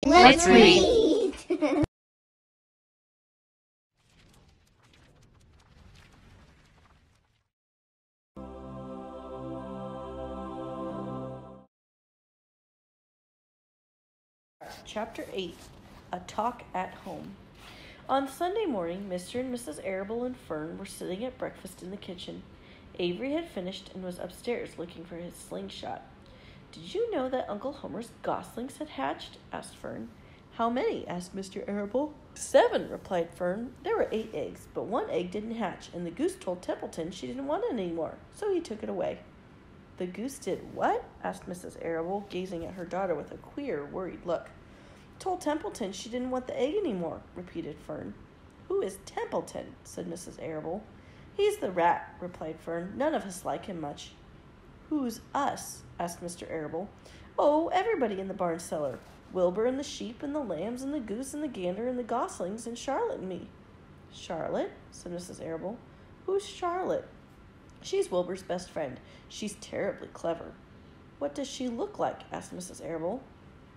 Let's read. Chapter 8, A Talk at Home. On Sunday morning, Mr. and Mrs. Arable and Fern were sitting at breakfast in the kitchen. Avery had finished and was upstairs looking for his slingshot. "Did you know that Uncle Homer's goslings had hatched?" asked Fern. "How many?" asked Mr. Arable. "7," replied Fern. "There were 8 eggs, but 1 egg didn't hatch, and the goose told Templeton she didn't want it anymore, so he took it away." "The goose did what?" asked Mrs. Arable, gazing at her daughter with a queer, worried look. "Told Templeton she didn't want the egg anymore," repeated Fern. "Who is Templeton?" said Mrs. Arable. "He's the rat," replied Fern. "None of us like him much." "Who's us?" asked Mr. Arable. "Oh, everybody in the barn cellar. Wilbur and the sheep and the lambs and the goose and the gander and the goslings and Charlotte and me." "Charlotte?" said Mrs. Arable. "Who's Charlotte?" "She's Wilbur's best friend. She's terribly clever." "What does she look like?" asked Mrs. Arable.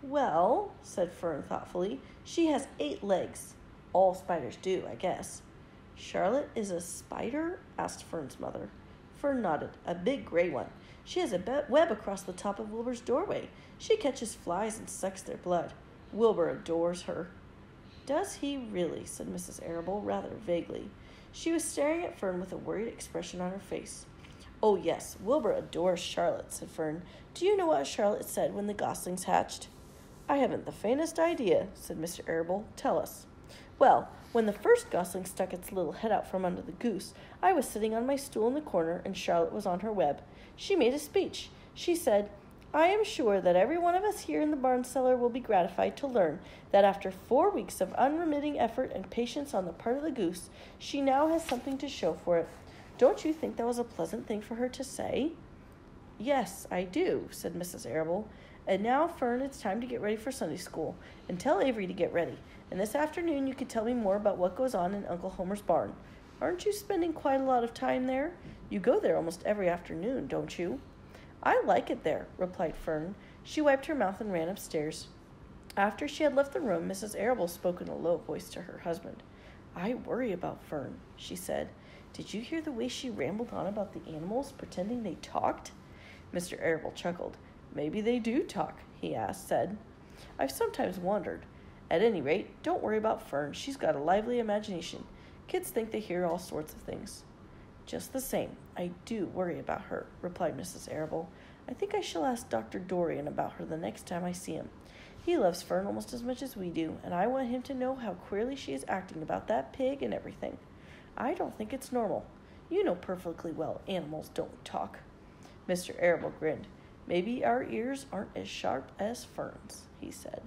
"Well," said Fern thoughtfully, "she has 8 legs. All spiders do, I guess." "Charlotte is a spider?" asked Fern's mother. Fern nodded. "A big gray one. She has a web across the top of Wilbur's doorway. She catches flies and sucks their blood. Wilbur adores her." "Does he really?" said Mrs. Arable, rather vaguely. She was staring at Fern with a worried expression on her face. "Oh, yes, Wilbur adores Charlotte," said Fern. "Do you know what Charlotte said when the goslings hatched?" "I haven't the faintest idea," said Mr. Arable. "Tell us." "Well, when the first gosling stuck its little head out from under the goose, I was sitting on my stool in the corner, and Charlotte was on her web. She made a speech. She said, 'I am sure that every one of us here in the barn cellar will be gratified to learn that after 4 weeks of unremitting effort and patience on the part of the goose, she now has something to show for it.' Don't you think that was a pleasant thing for her to say?" "Yes, I do," said Mrs. Arable. "And now, Fern, it's time to get ready for Sunday school, and tell Avery to get ready. And this afternoon you could tell me more about what goes on in Uncle Homer's barn. Aren't you spending quite a lot of time there? You go there almost every afternoon, don't you?" "I like it there," replied Fern. She wiped her mouth and ran upstairs. After she had left the room, Mrs. Arable spoke in a low voice to her husband. "I worry about Fern," she said. "Did you hear the way she rambled on about the animals, pretending they talked?" Mr. Arable chuckled. "Maybe they do talk," he said. "I've sometimes wondered. At any rate, don't worry about Fern. She's got a lively imagination. Kids think they hear all sorts of things." "Just the same, I do worry about her," replied Mrs. Arable. "I think I shall ask Dr. Dorian about her the next time I see him. He loves Fern almost as much as we do, and I want him to know how queerly she is acting about that pig and everything. I don't think it's normal. You know perfectly well animals don't talk." Mr. Arable grinned. "Maybe our ears aren't as sharp as Fern's," he said.